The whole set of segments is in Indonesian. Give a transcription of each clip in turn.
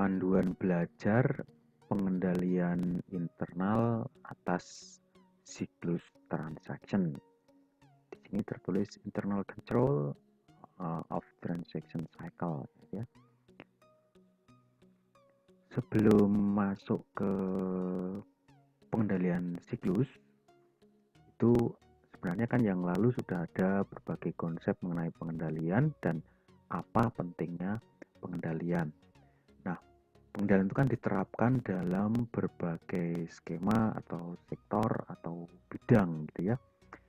Panduan belajar pengendalian internal atas siklus transaction. Di sini tertulis internal control of transaction cycle, ya. Sebelum masuk ke pengendalian siklus, itu sebenarnya kan yang lalu sudah ada berbagai konsep mengenai pengendalian dan apa pentingnya pengendalian. Nah, pengendalian itu kan diterapkan dalam berbagai skema atau sektor atau bidang gitu ya.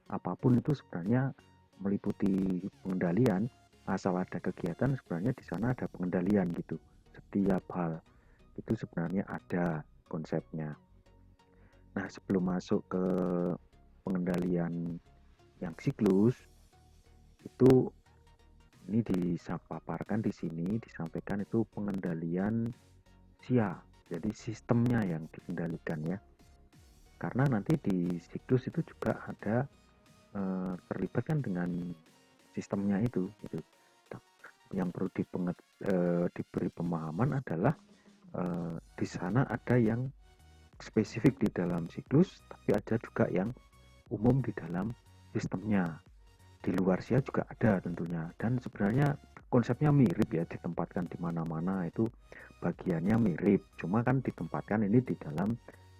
Apapun itu sebenarnya meliputi pengendalian, asal ada kegiatan sebenarnya di sana ada pengendalian gitu. Setiap hal itu sebenarnya ada konsepnya. Nah, sebelum masuk ke pengendalian yang siklus, itu ini dipaparkan di sini, disampaikan itu pengendalian SIA, jadi sistemnya yang dikendalikan ya. Karena nanti di siklus itu juga ada terlibat kan dengan sistemnya itu gitu. Yang perlu diberi pemahaman adalah di sana ada yang spesifik di dalam siklus, tapi ada juga yang umum di dalam sistemnya. Di luar SIA juga ada tentunya, dan sebenarnya konsepnya mirip ya, ditempatkan di mana-mana itu bagiannya mirip, cuma kan ditempatkan ini di dalam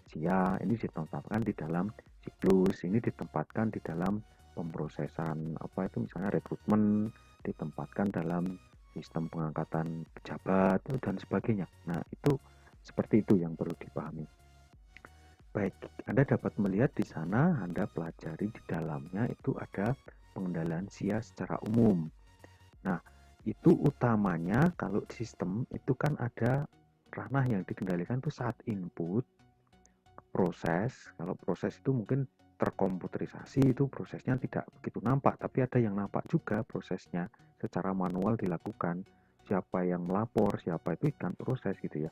SIA, ini ditempatkan di dalam siklus, ini ditempatkan di dalam pemrosesan apa itu misalnya rekrutmen, ditempatkan dalam sistem pengangkatan pejabat dan sebagainya. Nah, itu seperti itu yang perlu dipahami. Baik, Anda dapat melihat di sana, Anda pelajari di dalamnya itu ada pengendalian SIA secara umum. Nah, itu utamanya kalau sistem itu kan ada ranah yang dikendalikan itu saat input, proses. Kalau proses itu mungkin terkomputerisasi, itu prosesnya tidak begitu nampak, tapi ada yang nampak juga prosesnya secara manual dilakukan. Siapa yang melapor, siapa itu kan proses gitu ya.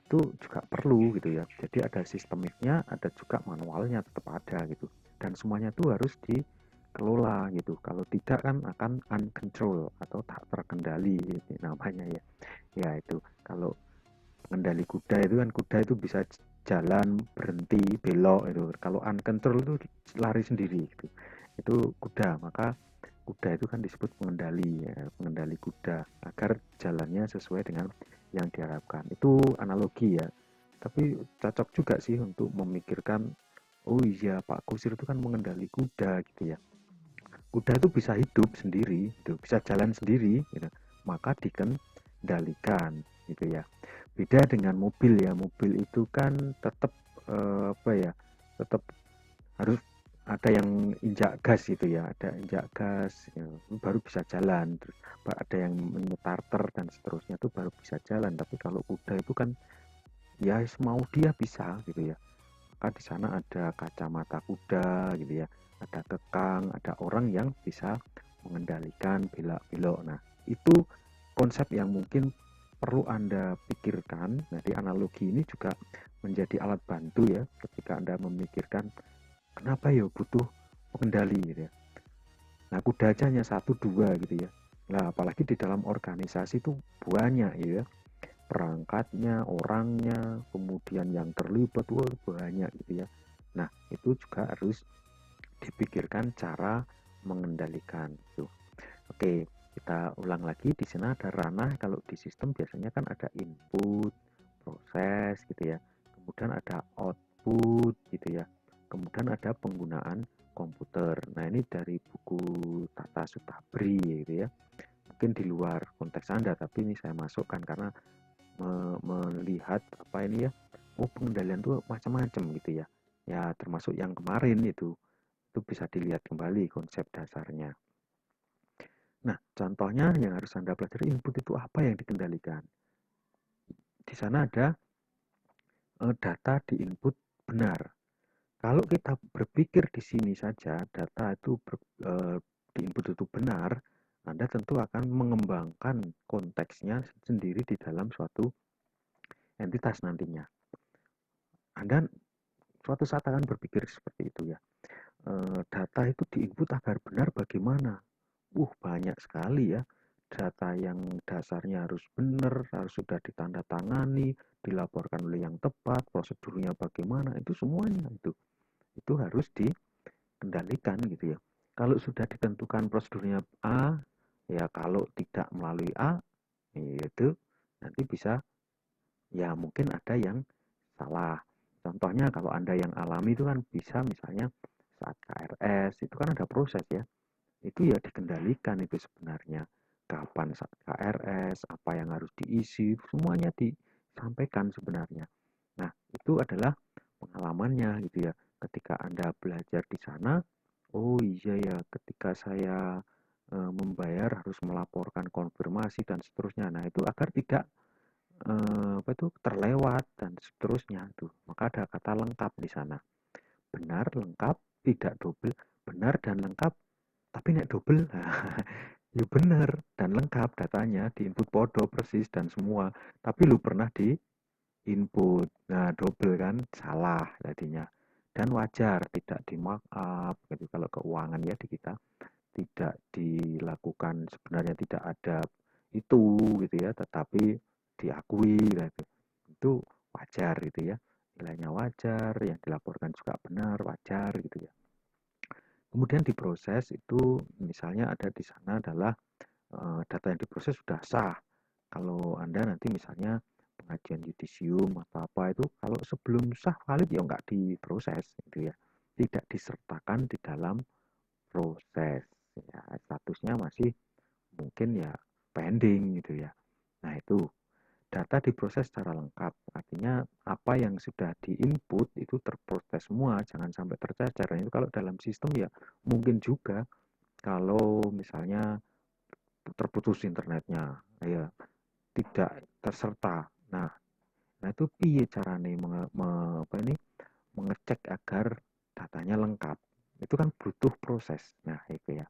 Itu juga perlu gitu ya. Jadi ada sistemiknya, ada juga manualnya tetap ada gitu. Dan semuanya itu harus dikelola gitu. Kalau tidak kan akan uncontrol atau tak terkendali gitu, namanya ya. Ya itu kalau pengendali kuda itu kan, kuda itu bisa jalan, berhenti, belok itu. Kalau uncontrol itu lari sendiri gitu. Itu kuda, maka kuda itu kan disebut pengendali ya, pengendali kuda agar jalannya sesuai dengan yang diharapkan. Itu analogi ya. Tapi cocok juga sih untuk memikirkan, oh iya Pak Kusir itu kan mengendali kuda gitu ya. Kuda itu bisa hidup sendiri, gitu, bisa jalan sendiri, gitu. Maka dikendalikan, gitu ya. Beda dengan mobil ya, mobil itu kan tetap apa ya, tetap harus ada yang injak gas gitu ya, ada injak gas ya, baru bisa jalan. Terus ada yang menyetarter dan seterusnya itu baru bisa jalan. Tapi kalau kuda itu kan ya mau dia bisa gitu ya. Maka di sana ada kacamata kuda gitu ya, ada kekang, ada orang yang bisa mengendalikan belak-belok. Nah, itu konsep yang mungkin perlu Anda pikirkan. Nah, di analogi ini juga menjadi alat bantu ya ketika Anda memikirkan kenapa ya butuh pengendali gitu ya. Nah, kuda aja hanya satu dua gitu ya. Nah, apalagi di dalam organisasi itu banyak ya, perangkatnya, orangnya, kemudian yang terlibat, wah banyak gitu ya. Nah, itu juga harus dipikirkan cara mengendalikan itu. Oke, kita ulang lagi. Di sana ada ranah, kalau di sistem biasanya kan ada input, proses gitu ya. Kemudian ada output gitu ya. Kemudian ada penggunaan komputer. Nah, ini dari buku Tata Sutabri gitu ya. Mungkin di luar konteks Anda, tapi ini saya masukkan karena melihat apa ini ya, oh pengendalian tuh macam-macam gitu ya. Ya termasuk yang kemarin itu bisa dilihat kembali konsep dasarnya. Nah, contohnya yang harus Anda pelajari, input itu apa yang dikendalikan. Di sana ada data di input benar. Kalau kita berpikir di sini saja data itu di input itu benar, Anda tentu akan mengembangkan konteksnya sendiri di dalam suatu entitas nantinya. Anda suatu saat akan berpikir seperti itu ya. Data itu diinput agar benar bagaimana? Banyak sekali ya. data yang dasarnya harus benar, harus sudah ditandatangani, dilaporkan oleh yang tepat, prosedurnya bagaimana, itu semuanya itu harus dikendalikan gitu ya. Kalau sudah ditentukan prosedurnya A, ya kalau tidak melalui A, itu nanti bisa ya mungkin ada yang salah. Contohnya kalau Anda yang alami itu kan bisa misalnya saat KRS itu kan ada proses ya. Itu ya dikendalikan itu sebenarnya. Kapan saat KRS, apa yang harus diisi, semuanya disampaikan sebenarnya. Nah, itu adalah pengalamannya gitu ya. Ketika Anda belajar di sana, oh iya ya, ketika saya membayar harus melaporkan konfirmasi dan seterusnya. Nah, itu agar tidak apa itu terlewat dan seterusnya tuh. Maka ada kata lengkap di sana. Benar, lengkap, tidak double, benar dan lengkap, tapi nek double. Ya benar dan lengkap datanya di input podo persis dan semua. Tapi lu pernah di input. Nah, double kan salah jadinya. Dan wajar tidak di markup gitu kalau keuangan ya di kita tidak dilakukan sebenarnya tidak ada itu gitu ya, tetapi diakui gitu. Itu wajar gitu ya. Nilainya wajar, yang dilaporkan juga benar, wajar gitu ya. Kemudian diproses itu misalnya ada di sana adalah data yang diproses sudah sah. Kalau Anda nanti misalnya pengajuan yudisium atau apa itu kalau sebelum sah valid ya nggak diproses gitu ya. Tidak disertakan di dalam proses. Ya, statusnya masih mungkin ya pending gitu ya. Nah, itu data diproses secara lengkap. Artinya apa yang sudah diinput itu terproses semua, jangan sampai tercecer. Itu kalau dalam sistem ya mungkin juga kalau misalnya terputus internetnya, ya tidak terserta. Nah itu piye carane mengecek agar datanya lengkap. Itu kan butuh proses. Nah, itu ya.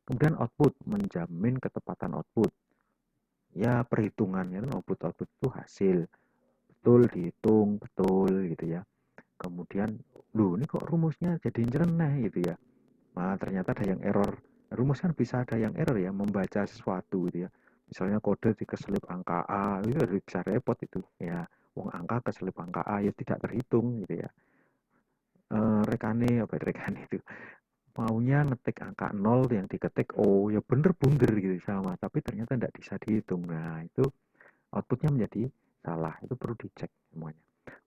Kemudian output menjamin ketepatan output. Ya perhitungannya itu output itu hasil. Betul dihitung, betul gitu ya. Kemudian, ini kok rumusnya jadi nyeleneh gitu ya. Nah, ternyata ada yang error. Rumus kan bisa ada yang error ya, membaca sesuatu gitu ya. Misalnya kode dikeselip angka A, itu bisa repot itu. Ya, wong angka keselip angka A, ya tidak terhitung gitu ya. Rekane, apa rekane itu? Maunya ngetik angka 0 yang diketik O, ya bener bunder gitu sama. Tapi ternyata tidak bisa dihitung. Nah, itu outputnya menjadi salah. Itu perlu dicek semuanya.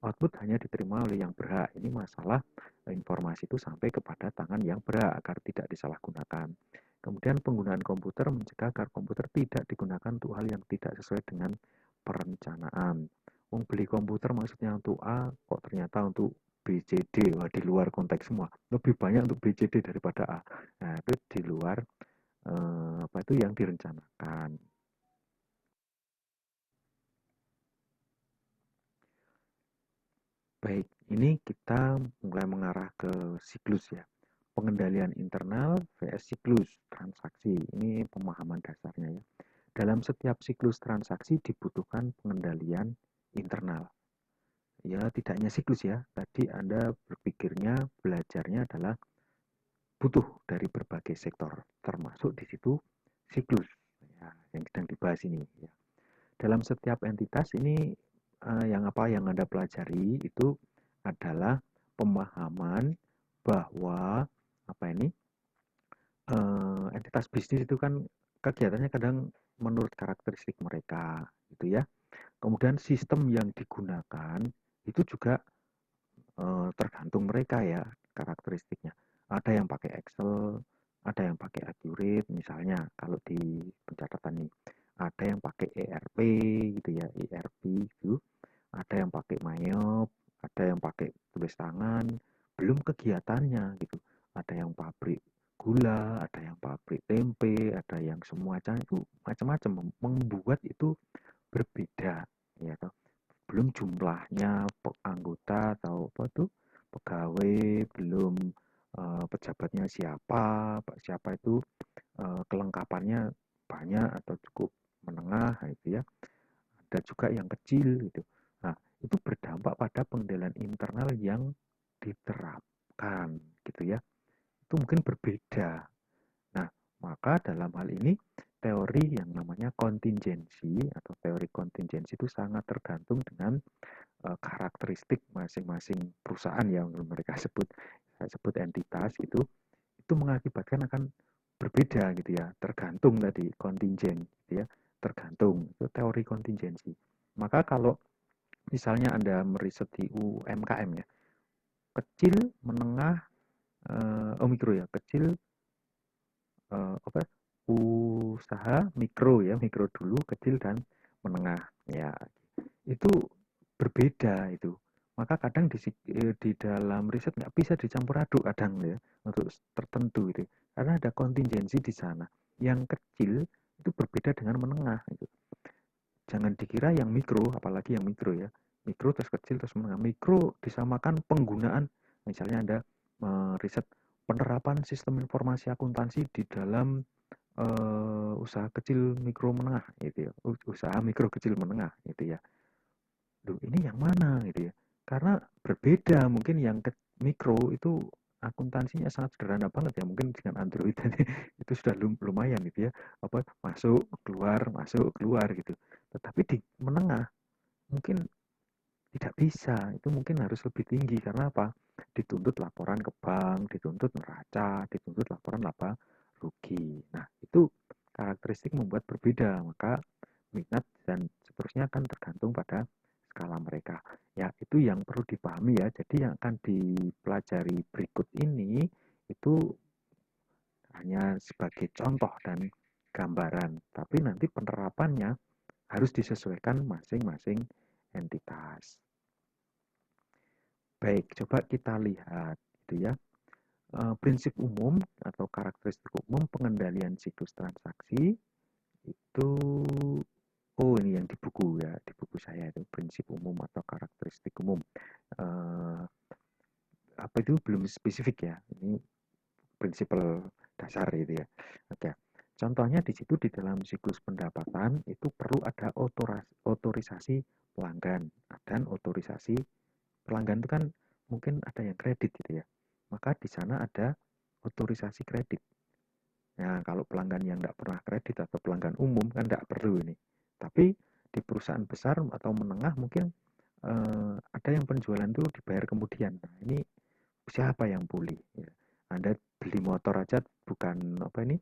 Output hanya diterima oleh yang berhak. Ini masalah informasi itu sampai kepada tangan yang berhak agar tidak disalahgunakan. Kemudian penggunaan komputer mencegah agar komputer tidak digunakan untuk hal yang tidak sesuai dengan perencanaan. Beli komputer maksudnya untuk A, kok ternyata untuk B, C, D, wah di luar konteks semua. Lebih banyak untuk B, C, D daripada A. Nah, itu di luar apa itu yang direncanakan. Baik, ini kita mulai mengarah ke siklus ya. Pengendalian internal vs siklus transaksi. Ini pemahaman dasarnya ya. Dalam setiap siklus transaksi dibutuhkan pengendalian internal. Ya, tidak hanya siklus ya. Tadi Anda berpikirnya, belajarnya adalah butuh dari berbagai sektor, termasuk di situ siklus ya, yang sedang dibahas ini. Ya. Dalam setiap entitas ini yang apa yang Anda pelajari itu adalah pemahaman bahwa apa ini entitas bisnis itu kan kegiatannya kadang menurut karakteristik mereka gitu ya. Kemudian sistem yang digunakan itu juga tergantung mereka ya karakteristiknya. Ada yang pakai Excel, ada yang pakai Accurate misalnya kalau di pencatatan ini. Ada yang pakai ERP gitu ya, ERP itu. Ada yang pakai Mayop, ada yang pakai tulis tangan, belum kegiatannya gitu. Ada yang pabrik gula, ada yang pabrik tempe, ada yang semua itu macam-macam membuat itu berbeda ya toh. Belum jumlahnya anggota atau apa tuh pegawai, belum pejabatnya siapa, siapa itu kelengkapannya banyak atau cukup menengah itu ya. Ada juga yang kecil gitu. Nah, itu berdampak pada pengendalian internal yang diterapkan gitu ya. Itu mungkin berbeda. Nah, maka dalam hal ini teori yang namanya kontingensi atau teori kontingensi itu sangat tergantung dengan karakteristik masing-masing perusahaan yang mereka sebut, saya sebut entitas itu mengakibatkan akan berbeda gitu ya, tergantung tadi kontingen gitu ya, tergantung itu teori kontingensi. Maka kalau misalnya Anda meriset di UMKM ya, kecil, menengah, mikro ya, kecil, apa, usaha mikro ya, mikro dulu, kecil dan menengah ya, itu berbeda itu. Maka kadang di dalam riset nggak bisa dicampur aduk kadang ya untuk tertentu itu, karena ada kontingensi di sana. Yang kecil itu berbeda dengan menengah itu. Jangan dikira yang mikro, apalagi yang mikro ya, mikro terus kecil terus menengah. Mikro disamakan penggunaan, misalnya Anda riset penerapan sistem informasi akuntansi di dalam usaha kecil mikro menengah gitu ya, usaha mikro kecil menengah gitu ya. Loh, ini yang mana gitu ya? Karena berbeda, mungkin yang mikro itu akuntansinya sangat sederhana banget ya, mungkin dengan Android itu sudah lumayan gitu ya, apa masuk keluar gitu. Tetapi di menengah mungkin tidak bisa, itu mungkin harus lebih tinggi karena apa? Dituntut laporan ke bank, dituntut neraca, dituntut laporan laba rugi. Nah, itu karakteristik membuat berbeda, maka minat dan seterusnya akan tergantung pada skala mereka. Ya, itu yang perlu dipahami ya. Jadi yang akan dipelajari berikut ini itu hanya sebagai contoh dan gambaran, tapi nanti penerapannya harus disesuaikan masing-masing entitas. Baik, coba kita lihat gitu ya. Prinsip umum atau karakteristik umum pengendalian siklus transaksi itu, oh ini yang di buku ya, di buku saya itu prinsip umum atau karakteristik umum. Apa itu belum spesifik ya, ini prinsip dasar itu ya. Oke. Contohnya di situ di dalam siklus pendapatan itu perlu ada otorisasi pelanggan dan otorisasi pelanggan itu kan mungkin ada yang kredit gitu ya. Maka di sana ada otorisasi kredit. Nah, kalau pelanggan yang tidak pernah kredit atau pelanggan umum kan tidak perlu ini. Tapi di perusahaan besar atau menengah mungkin ada yang penjualan itu dibayar kemudian. Nah, ini siapa yang boleh? Ya. Anda beli motor aja bukan apa ini,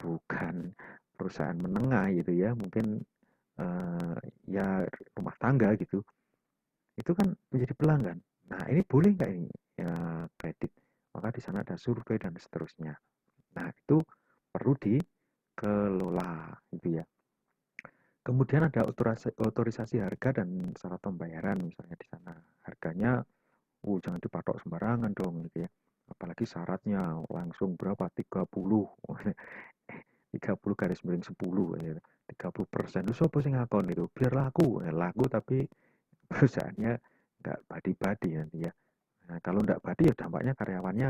bukan perusahaan menengah gitu ya, mungkin ya rumah tangga gitu. Itu kan menjadi pelanggan. Nah, ini boleh nggak ini ya kredit? Maka di sana ada survei dan seterusnya. Nah, itu perlu dikelola gitu ya. Kemudian ada otorisasi harga dan syarat pembayaran, misalnya di sana harganya jangan dipatok sembarangan dong gitu ya. Apalagi syaratnya langsung berapa? 30 garis miring 10 ya. 30%. Terus apa sih ngakon itu? Biar laku. Laku tapi perusahaannya nggak badi-badi nanti ya. Nah, kalau nggak badi ya dampaknya karyawannya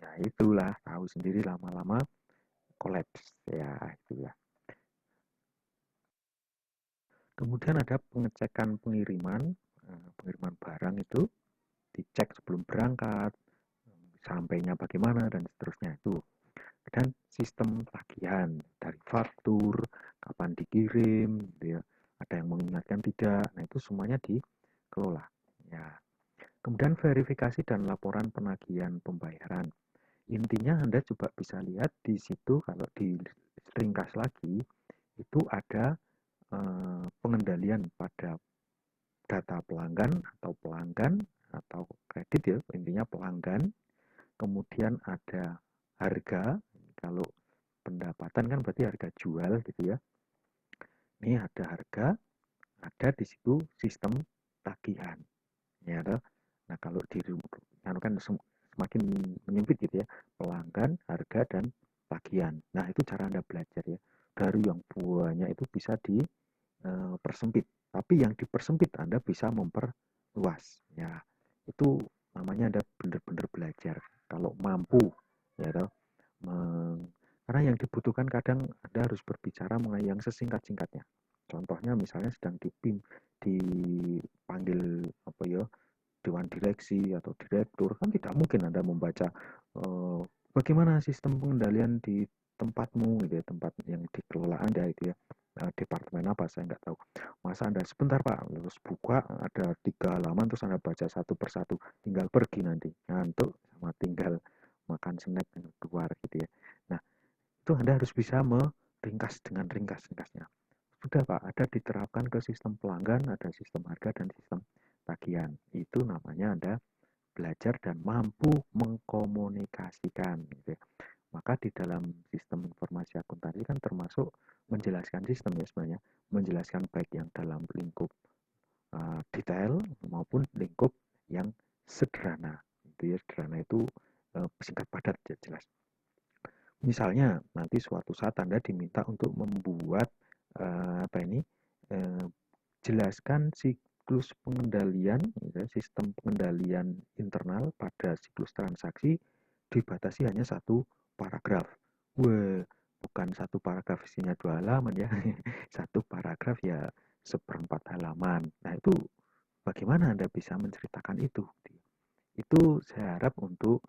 ya itulah, tahu sendiri lama-lama kolaps ya itu ya. Kemudian ada pengecekan pengiriman, pengiriman barang itu dicek sebelum berangkat, sampainya bagaimana dan seterusnya itu. Dan sistem tagihan dari faktur, kapan dikirim, gitu ya. Ada yang mengingatkan tidak, nah itu semuanya dikelola. Ya. Kemudian verifikasi dan laporan penagihan pembayaran. Intinya Anda juga bisa lihat di situ kalau di ringkas lagi itu ada pengendalian pada data pelanggan atau kredit ya, intinya pelanggan. Kemudian ada harga, kalau pendapatan kan berarti harga jual gitu ya. Ini ada harga, ada di situ sistem tagihan. Ya, nah kalau di kan semakin menyempit gitu ya, pelanggan, harga dan tagihan. Nah, itu cara Anda belajar ya. Dari yang banyak itu bisa dipersempit. Tapi yang dipersempit Anda bisa memperluas. Ya, itu namanya Anda benar-benar belajar. Kalau mampu, ya toh, karena yang dibutuhkan kadang Anda harus berbicara mengenai yang sesingkat-singkatnya. Contohnya misalnya sedang dipanggil apa ya, dewan direksi atau direktur, kan tidak mungkin Anda membaca bagaimana sistem pengendalian di tempatmu gitu ya, tempat yang di kelolaan Anda itu ya, departemen apa saya nggak tahu. Masa Anda sebentar Pak, terus buka ada 3 halaman terus Anda baca satu persatu, tinggal pergi nanti ngantuk sama tinggal makan snack dan keluar gitu ya. Nah, itu Anda harus bisa meringkas dengan ringkas-ringkasnya. Sudah Pak, ada diterapkan ke sistem pelanggan, ada sistem harga dan sistem tagihan. Itu namanya Anda belajar dan mampu mengkomunikasikan gitu ya. Maka di dalam sistem informasi akuntansi kan termasuk menjelaskan sistem ya sebenarnya, menjelaskan baik yang dalam lingkup detail maupun lingkup yang sederhana. Itu ya, sederhana itu singkat padat ya jelas. Misalnya nanti suatu saat Anda diminta untuk membuat eh, jelaskan siklus pengendalian, sistem pengendalian internal pada siklus transaksi dibatasi hanya satu paragraf. Wah, bukan satu paragraf isinya 2 halaman ya, satu paragraf ya seperempat halaman. Nah itu bagaimana Anda bisa menceritakan itu? Itu saya harap untuk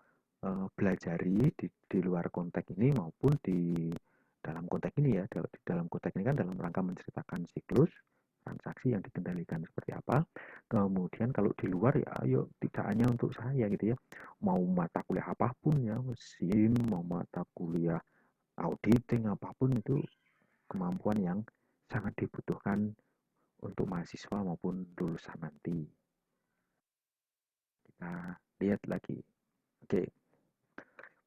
belajari di luar konteks ini maupun di dalam konteks ini ya. Di dalam konteks ini kan dalam rangka menceritakan siklus transaksi yang dikendalikan seperti apa. Kemudian kalau di luar ya ayo tidak hanya untuk saya gitu ya. Mau mata kuliah apapun ya, mesin, mau mata kuliah auditing apapun itu kemampuan yang sangat dibutuhkan untuk mahasiswa maupun lulusan nanti. Kita lihat lagi. Oke,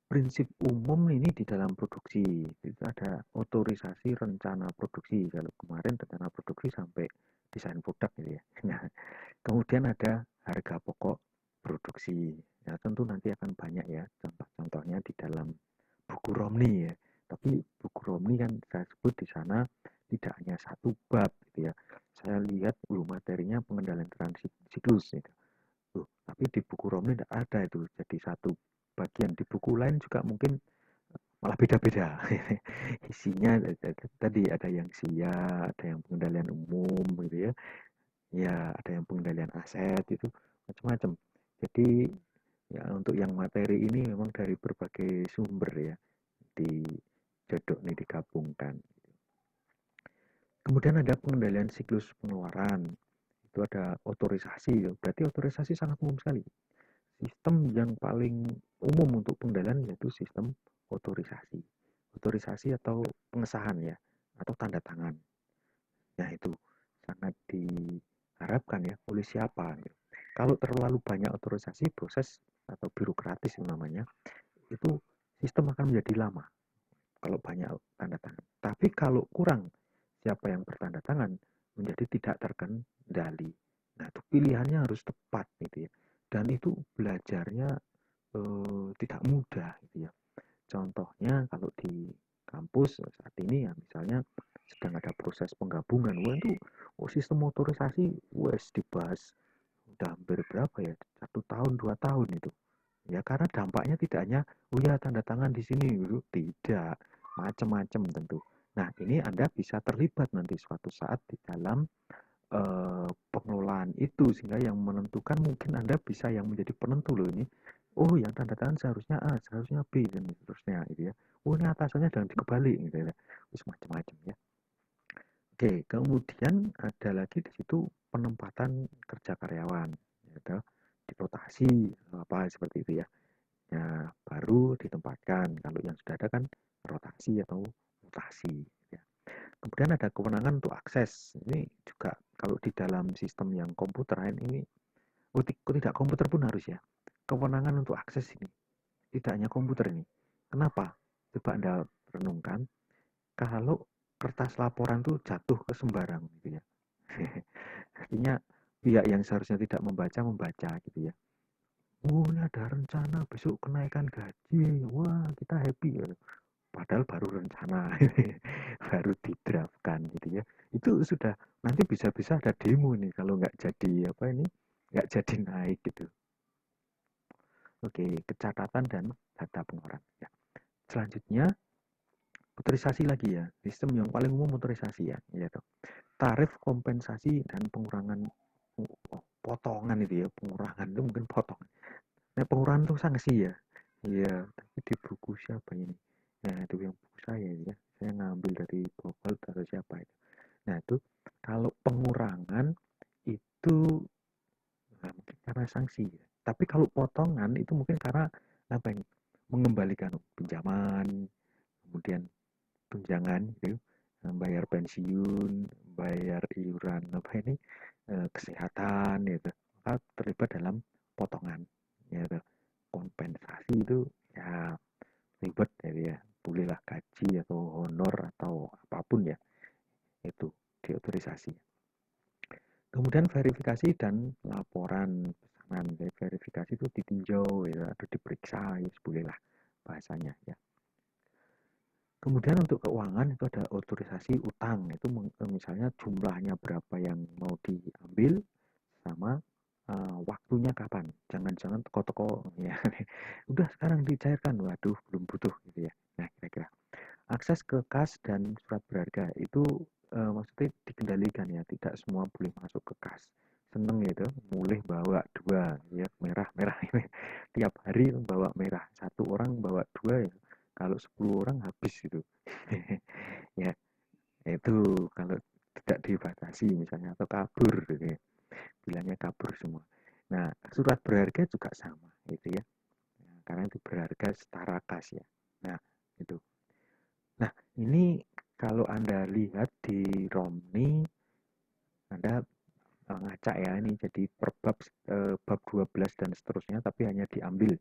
prinsip umum ini di dalam produksi itu ada otorisasi rencana produksi. Kalau kemarin rencana produksi sampai desain produk gitu ya. Nah, kemudian ada harga pokok produksi. Ya, tentu nanti akan banyak ya contoh-contohnya di dalam buku Romni ya. Tapi buku Romni kan saya sebut di sana tidak hanya satu bab gitu ya. Saya lihat materinya pengendalian siklus gitu. Tapi di buku Romni tidak ada itu jadi satu bagian. Di buku lain juga mungkin malah beda-beda isinya. Tadi ada yang SIA, ada yang pengendalian umum gitu ya, ya ada yang pengendalian aset itu macam-macam. Jadi ya untuk yang materi ini memang dari berbagai sumber ya di jodok ini digabungkan. Kemudian ada pengendalian siklus pengeluaran, itu ada otorisasi. Berarti otorisasi sangat umum sekali. Sistem yang paling umum untuk pengendalian yaitu sistem otorisasi. Otorisasi atau pengesahan ya, atau tanda tangan. Nah itu sangat diharapkan ya oleh siapa. Kalau terlalu banyak otorisasi, proses atau birokratis namanya, itu sistem akan menjadi lama kalau banyak tanda tangan. Tapi kalau kurang siapa yang bertanda tangan menjadi tidak terkendali. Nah, itu pilihannya harus tepat gitu ya. Dan itu belajarnya tidak mudah gitu ya. Contohnya kalau di kampus saat ini ya misalnya sedang ada proses penggabungan, wah itu sistem motorisasi wes dibahas udah hampir berapa ya, 1 tahun 2 tahun itu ya, karena dampaknya tidak hanya oh ya tanda tangan di sini gitu, tidak, macam-macam tentu. Nah ini Anda bisa terlibat nanti suatu saat di dalam pengelolaan itu sehingga yang menentukan mungkin Anda bisa yang menjadi penentu loh ini. Oh yang tanda tangan seharusnya A, seharusnya B dan seterusnya gitu ya. Oh ini atasannya jangan dikebalik gitu ya. Terus macam-macam ya. Oke, kemudian ada lagi di situ penempatan kerja karyawan, gitu. Dirotasi apa seperti itu ya. Ya, baru ditempatkan. Kalau yang sudah ada kan rotasi atau mutasi. Ya. Kemudian ada kewenangan untuk akses. Ini juga kalau di dalam sistem yang komputeran ini, tidak komputer pun harus ya. Kewenangan untuk akses ini. Tidak hanya komputer ini. Kenapa? Coba Anda renungkan. Kalau kertas laporan tuh jatuh ke sembarang gitu ya. Artinya pihak yang seharusnya tidak membaca gitu ya. Oh ini ada rencana besok kenaikan gaji, wah kita happy ya. Padahal baru rencana, baru didraftkan gitu ya. Itu sudah nanti bisa-bisa ada demo nih kalau nggak jadi apa ini, nggak jadi naik gitu. Oke, kecatatan dan data pengeluaran. Ya. Selanjutnya motorisasi lagi ya, sistem yang paling umum motorisasi ya, gitu. Tarif kompensasi dan pengurangan potongan itu ya, pengurangan itu mungkin potongan. Nah, pengurangan itu sanksi ya. Iya, tapi di buku siapa ini? Nah, itu yang buku saya ya. Saya ngambil dari karena sanksi. Tapi kalau potongan itu mungkin karena apa ini? Mengembalikan pinjaman, kemudian tunjangan gitu, bayar pensiun, bayar iuran apa ini, kesehatan gitu. Maka terlibat dalam potongan gitu. Kompensasi itu ya ribet ya, bolehlah gaji atau honor atau apapun ya, itu diotorisasi. Kemudian verifikasi dan laporan pesanan. Jadi verifikasi itu ditinjau ya, atau diperiksa ya, bolehlah bahasanya ya. Kemudian untuk keuangan itu ada otorisasi utang, itu misalnya jumlahnya berapa yang mau diambil sama waktunya kapan. Jangan-jangan toko-toko ya udah sekarang dicairkan, waduh belum butuh gitu ya. Nah, kira-kira akses ke kas dan surat berharga itu maksudnya dikendalikan ya, tidak semua boleh masuk ke kas. Seneng gitu, mulai bawa dua ya, merah-merah ini. Tiap hari bawa merah, satu orang bawa dua ya. Kalau 10 orang habis itu. Ya, itu kalau tidak dibatasi misalnya atau kabur gitu ya. Bilangnya kabur semua. Nah, surat berharga juga sama gitu ya. Nah, karena itu berharga setara kas ya. Nah, itu. Nah, ini kalau Anda lihat di Romni, Anda ngacak ya, ini jadi per bab, bab 12 dan seterusnya, tapi hanya diambil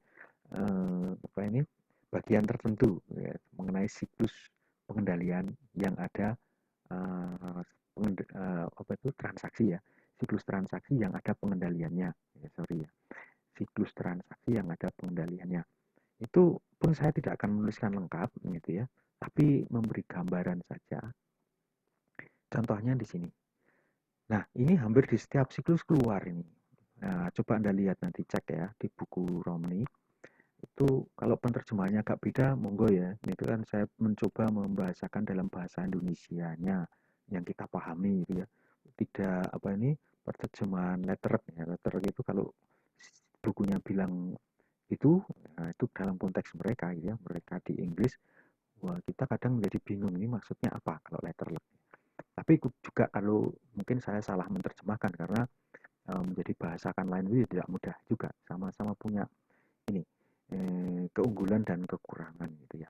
apa ini bagian tertentu ya, mengenai siklus pengendalian yang ada, apa itu transaksi ya, siklus transaksi yang ada pengendaliannya. Ya, sorry ya, siklus transaksi yang ada pengendaliannya. Itu pun saya tidak akan menuliskan lengkap gitu ya, tapi memberi gambaran saja. Contohnya di sini. Nah, ini hampir di setiap siklus keluar ini. Nah, coba Anda lihat nanti cek ya di buku Romney. Itu kalau penerjemahannya agak beda, monggo ya. Itu kan saya mencoba membahasakan dalam bahasa Indonesianya yang kita pahami gitu ya. Tidak apa ini penerjemahan letter ya. Letter itu kalau bukunya bilang itu, nah itu dalam konteks mereka ya. Mereka di Inggris, wah kita kadang menjadi bingung ini maksudnya apa kalau letter. Tapi juga kalau mungkin saya salah menerjemahkan karena menjadi bahasakan lain itu tidak mudah juga, sama-sama punya ini keunggulan dan kekurangan gitu ya.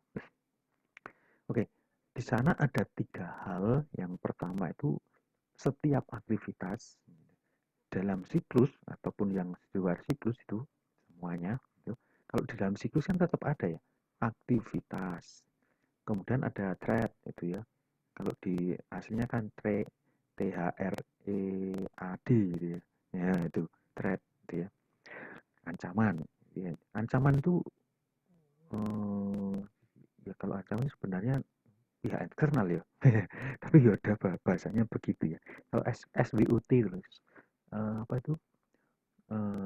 Oke, di sana ada 3 hal. Yang pertama itu setiap aktivitas dalam siklus ataupun yang di luar siklus itu semuanya gitu. Kalau di dalam siklus kan tetap ada ya aktivitas, kemudian ada thread itu ya. Kalau di aslinya kan THREAD gitu ya. Ya itu threat gitu ya. Ancaman. Ya. Ancaman itu ya kalau ancaman sebenarnya pihak eksternal ya. Tapi ya ada bahasanya begitu ya. Kalau SWOT itu apa itu?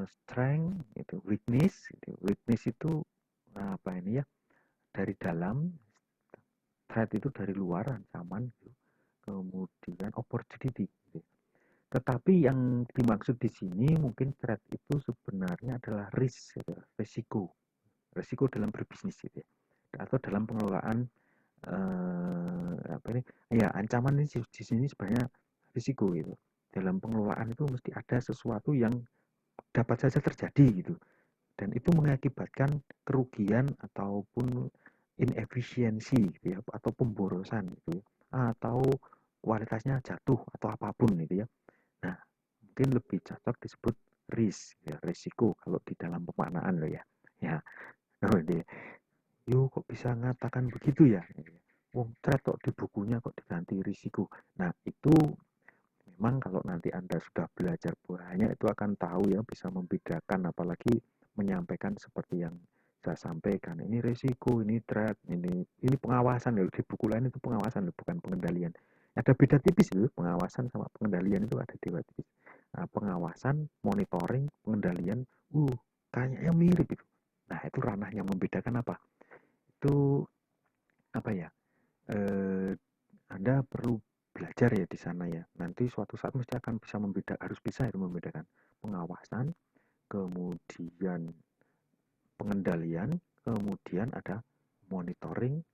Strength itu weakness gitu. Weakness itu apa ini ya? Dari dalam, threat itu dari luar ancaman gitu. Kemudian opportunity gitu. Tetapi yang dimaksud di sini mungkin threat itu sebenarnya adalah risk, gitu, risiko, risiko dalam berbisnis gitu ya, atau dalam pengelolaan apa ini, ya ancaman ini di sini sebenarnya risiko gitu. Dalam pengelolaan itu mesti ada sesuatu yang dapat saja terjadi gitu, dan itu mengakibatkan kerugian ataupun inefisiensi gitu ya, atau pemborosan gitu ya, atau kualitasnya jatuh atau apapun gitu ya. Nah, mungkin lebih cocok disebut risk ya, risiko kalau di dalam pemaknaan loh ya. Ya, oh dia, yuk kok bisa mengatakan begitu ya? Wong threat kok di bukunya kok diganti risiko. Nah, itu memang kalau nanti Anda sudah belajar banyak itu akan tahu ya, bisa membedakan, apalagi menyampaikan seperti yang saya sampaikan. Ini risiko, ini threat, ini pengawasan ya. Di buku lain itu pengawasan bukan pengendalian. Ada beda tipis loh, pengawasan sama pengendalian itu ada beda tipis. Nah, pengawasan, monitoring, pengendalian, kayaknya mirip itu. Nah, itu ranah yang membedakan apa? Itu apa ya? Eh, Anda perlu belajar ya di sana ya. Nanti suatu saat mesti akan bisa membedakan, harus bisa itu membedakan pengawasan, kemudian pengendalian, kemudian ada monitoring,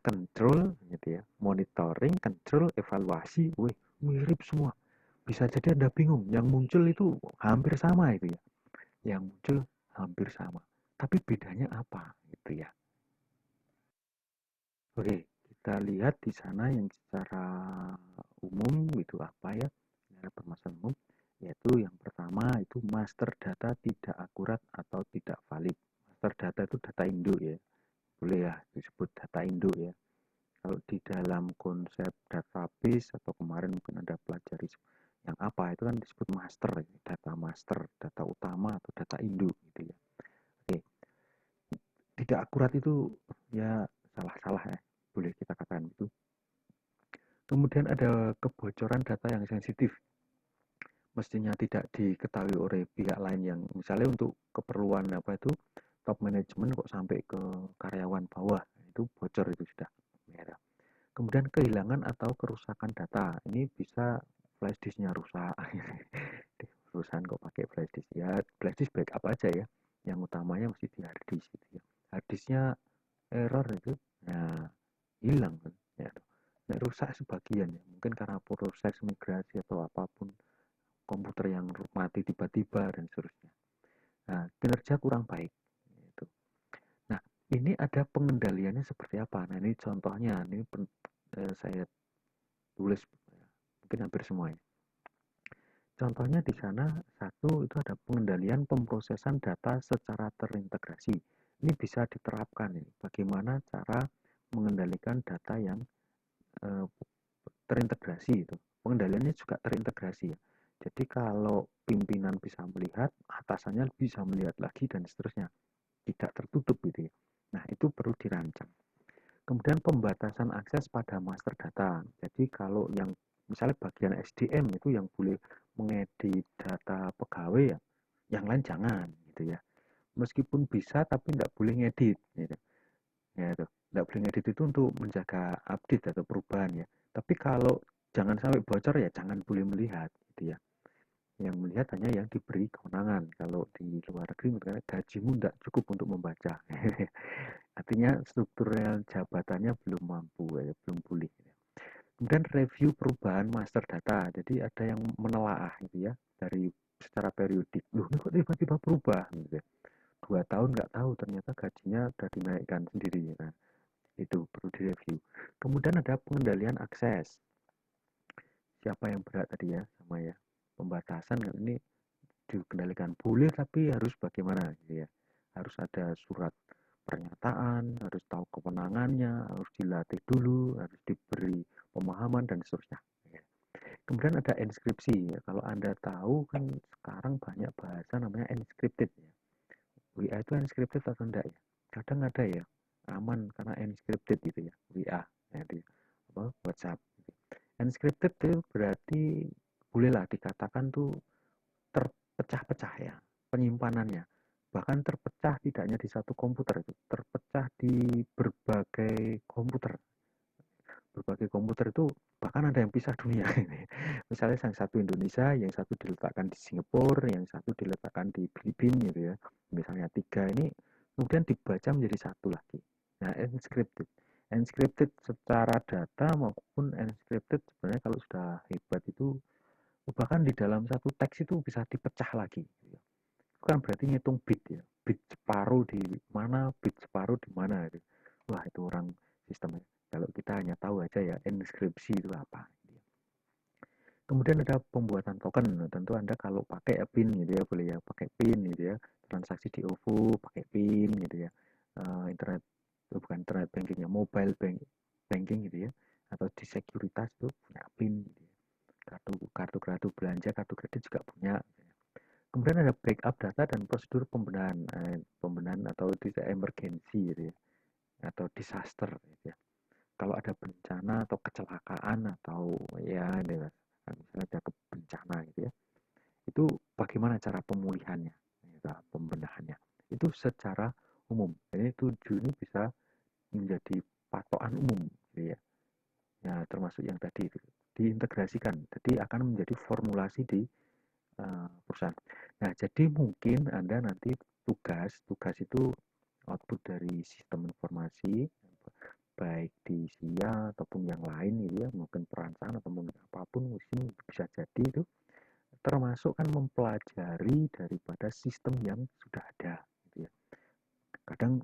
control gitu ya. Monitoring, control, evaluasi, wih, mirip semua. bisa jadi Anda bingung, yang muncul itu hampir sama itu ya. Yang muncul hampir sama. Tapi bedanya apa gitu ya. Oke, kita lihat di sana yang secara umum itu apa ya? Ada permasalahan umum, yaitu yang pertama itu master data tidak akurat atau tidak valid. Master data itu data induk ya. Boleh ya disebut data induk ya. Kalau di dalam konsep database atau kemarin mungkin Anda pelajari yang apa itu kan disebut master, data master, data utama atau data induk gitu ya. Oke, tidak akurat itu ya salah-salah ya, boleh kita katakan itu. Kemudian ada kebocoran data yang sensitif, mestinya tidak diketahui oleh pihak lain yang misalnya untuk keperluan apa itu top management kok sampai ke karyawan bawah, itu bocor itu sudah. Kemudian kehilangan atau kerusakan data, ini bisa flash disknya rusak. Perusahaan kok pakai flash disk ya, flash disk backup aja ya, yang utamanya mesti di hard disk gitu ya. Hard disknya error itu, nah hilang kan ya. Nah, rusak sebagian ya, mungkin karena proses migrasi atau apapun, komputer yang mati tiba-tiba dan seterusnya. Nah, kinerja kurang baik gitu. Nah, ini ada pengendaliannya seperti apa? Nah, ini contohnya, ini saya tulis mungkin hampir semuanya. Contohnya di sana, satu itu ada pengendalian pemrosesan data secara terintegrasi. Ini bisa diterapkan ini. Bagaimana cara mengendalikan data yang eh, terintegrasi itu. Pengendaliannya juga terintegrasi ya. Jadi kalau pimpinan bisa melihat, atasannya bisa melihat lagi dan seterusnya. Tidak tertutup gitu ya. Nah, itu perlu dirancang. Kemudian pembatasan akses pada master data. Jadi kalau yang misalnya bagian SDM itu yang boleh mengedit data pegawai ya, yang lain jangan gitu ya. Meskipun bisa tapi tidak boleh ngedit gitu. Ya itu. Tidak boleh ngedit itu untuk menjaga update atau perubahan ya. Tapi kalau jangan sampai bocor ya jangan boleh melihat gitu ya. Yang melihat hanya yang diberi kewenangan. Kalau di luar negeri misalnya gajimu tidak cukup untuk membaca. Artinya struktural jabatannya belum mampu ya, belum pulih. Kemudian review perubahan master data. Jadi ada yang menelaah gitu ya dari secara periodik. Loh, ini kok tiba-tiba berubah gitu ya. 2 tahun nggak tahu ternyata gajinya sudah dinaikkan sendiri. Nah, itu perlu direview. Kemudian ada pengendalian akses. Siapa yang berat tadi ya sama ya. Pembatasan kan ini dikendalikan boleh tapi harus bagaimana gitu ya. Harus ada surat pernyataan, harus tahu kewenangannya, harus dilatih dulu, harus diberi pemahaman dan seterusnya. Kemudian ada inskripsi ya. Kalau Anda tahu kan sekarang banyak bahasa namanya encrypted ya. WA itu encrypted atau enggak ya? Kadang ada ya, aman karena encrypted gitu ya, WA, ya, di, apa, WhatsApp. Encrypted itu berarti bolehlah dikatakan tuh terpecah-pecah ya penyimpanannya. Bahkan terpecah tidak hanya di satu komputer itu, terpecah di berbagai komputer. Berbagai komputer itu bahkan ada yang pisah dunia. Misalnya yang satu Indonesia, yang satu diletakkan di Singapura, yang satu diletakkan di Filipina gitu ya. Misalnya tiga ini kemudian dibaca menjadi satu lagi. Nah, encrypted. Encrypted secara data maupun encrypted sebenarnya kalau sudah hebat itu bahkan di dalam satu teks itu bisa dipecah lagi. Itu kan berarti ngitung bit ya. Bit separuh di mana, bit separuh di mana. Gitu. Wah itu orang sistemnya. Kalau kita hanya tahu aja ya inskripsi itu apa. Kemudian ada pembuatan token. Tentu Anda kalau pakai PIN gitu ya, boleh ya pakai PIN gitu ya. Transaksi di OVO pakai PIN gitu ya. Internet itu bukan internet bankingnya, mobile banking gitu ya. Atau di sekuritas itu punya PIN gitu ya. Kartu belanja, kartu kredit juga punya. Kemudian ada backup data dan prosedur pembenahan, pembenahan atau tidak emergency gitu ya, atau disaster gitu ya. Kalau ada bencana atau kecelakaan atau ya misalnya ada bencana gitu ya, itu bagaimana cara pemulihannya, gitu, pembenahannya. Itu secara umum. Jadi tujuh ini bisa menjadi patokan umum gitu ya. Ya termasuk yang tadi itu diintegrasikan. Jadi akan menjadi formulasi di perusahaan. Nah, jadi mungkin Anda nanti tugas itu output dari sistem informasi, baik di SIA ataupun yang lain gitu ya, mungkin perancangan atau mungkin apapun mungkin bisa jadi itu termasuk kan mempelajari daripada sistem yang sudah ada gitu ya. Kadang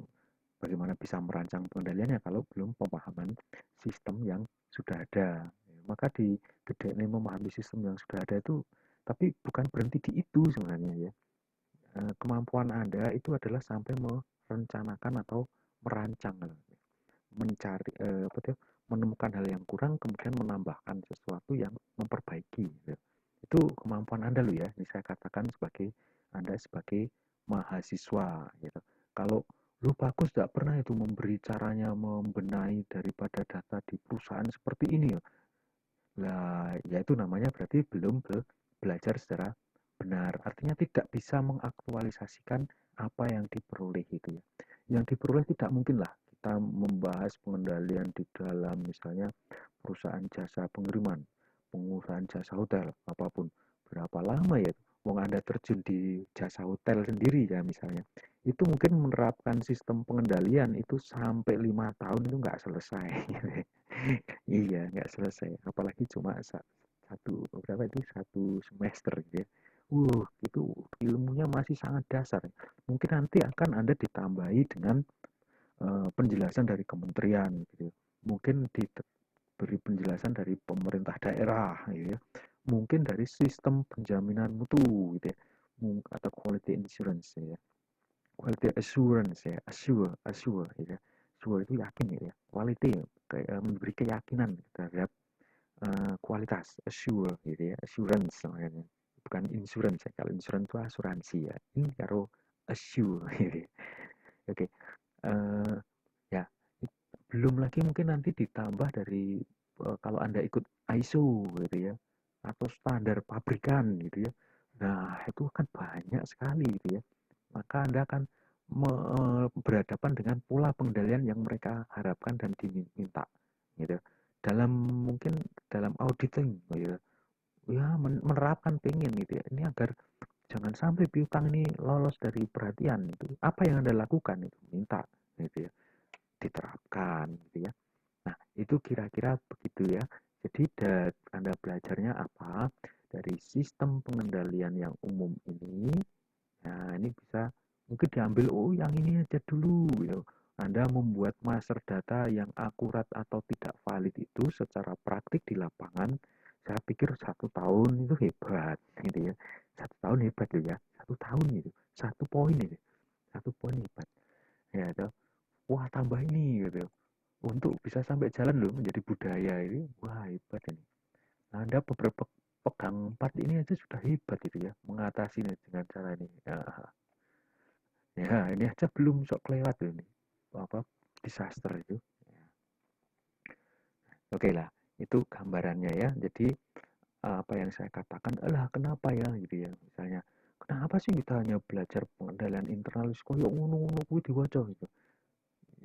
bagaimana bisa merancang pengendaliannya kalau belum pemahaman sistem yang sudah ada. Maka di gede ini memahami sistem yang sudah ada itu, tapi bukan berhenti di itu sebenarnya ya. Kemampuan Anda itu adalah sampai merencanakan atau merancang, mencari apa tuh, menemukan hal yang kurang kemudian menambahkan sesuatu yang memperbaiki gitu. Itu kemampuan Anda loh ya. Ini saya katakan sebagai Anda sebagai mahasiswa gitu. Kalau lu bagus tidak pernah itu memberi caranya membenahi daripada data di perusahaan seperti ini ya. Lah, ya itu namanya berarti belum belajar secara benar. Artinya tidak bisa mengaktualisasikan apa yang diperoleh itu ya. Yang diperoleh tidak mungkin lah kita membahas pengendalian di dalam misalnya perusahaan jasa pengiriman, pengusahaan jasa hotel, apapun. Berapa lama ya? Wong Anda terjun di jasa hotel sendiri ya misalnya. Itu mungkin menerapkan sistem pengendalian itu sampai 5 tahun itu nggak selesai. Iya, nggak selesai. Apalagi cuma satu berapa itu satu semester gitu ya. Itu ilmunya masih sangat dasar. Mungkin nanti akan Anda ditambahi dengan penjelasan dari kementerian gitu ya. Mungkin diberi penjelasan dari pemerintah daerah gitu ya. Mungkin dari sistem penjaminan mutu gitu ya. Atau quality insurance ya. Quality assurance ya, assure gitu ya. Assure itu yakin gitu ya. Quality kayak memberi keyakinan terhadap kualitas, assure gitu ya, assurance namanya. Bukan insurance ya. Kalau insurance itu asuransi ya. Ini karo assure gitu ya. Oke. Uh, ya, belum lagi mungkin nanti ditambah dari kalau Anda ikut ISO gitu ya atau standar pabrikan gitu ya. Nah, itu kan banyak sekali gitu ya. Maka Anda akan berhadapan dengan pola pengendalian yang mereka harapkan dan diminta gitu. Dalam mungkin dalam auditing gitu ya, menerapkan pengen gitu ya. Ini agar jangan sampai piutang ini lolos dari perhatian itu. Apa yang Anda lakukan itu minta gitu ya, diterapkan gitu ya. Nah, itu kira-kira begitu ya. Jadi Anda belajarnya apa? Dari sistem pengendalian yang umum ini. Nah, ini bisa mungkin diambil, oh yang ini aja dulu. Gitu. Anda membuat master data yang akurat atau tidak valid itu secara praktik di lapangan, saya pikir 1 tahun itu hebat, gitu ya. 1 tahun hebat loh ya, 1 tahun itu, 1 poin itu, 1 poin hebat. Ya, itu. Wah tambah ini gitu. Untuk bisa sampai jalan loh menjadi budaya ini, wah hebat ini. Nah, Anda beberapa pegang 4 ini aja sudah hebat gitu ya, mengatasi dengan cara ini. Ya, ya ini aja belum sok kelewat loh ini. Apa disaster itu. Oke lah, itu gambarannya ya. Jadi apa yang saya katakan adalah kenapa ya gitu ya. Misalnya, kenapa sih kita hanya belajar pengendalian internal koyo ngono-ngono kuwi diwaca gitu.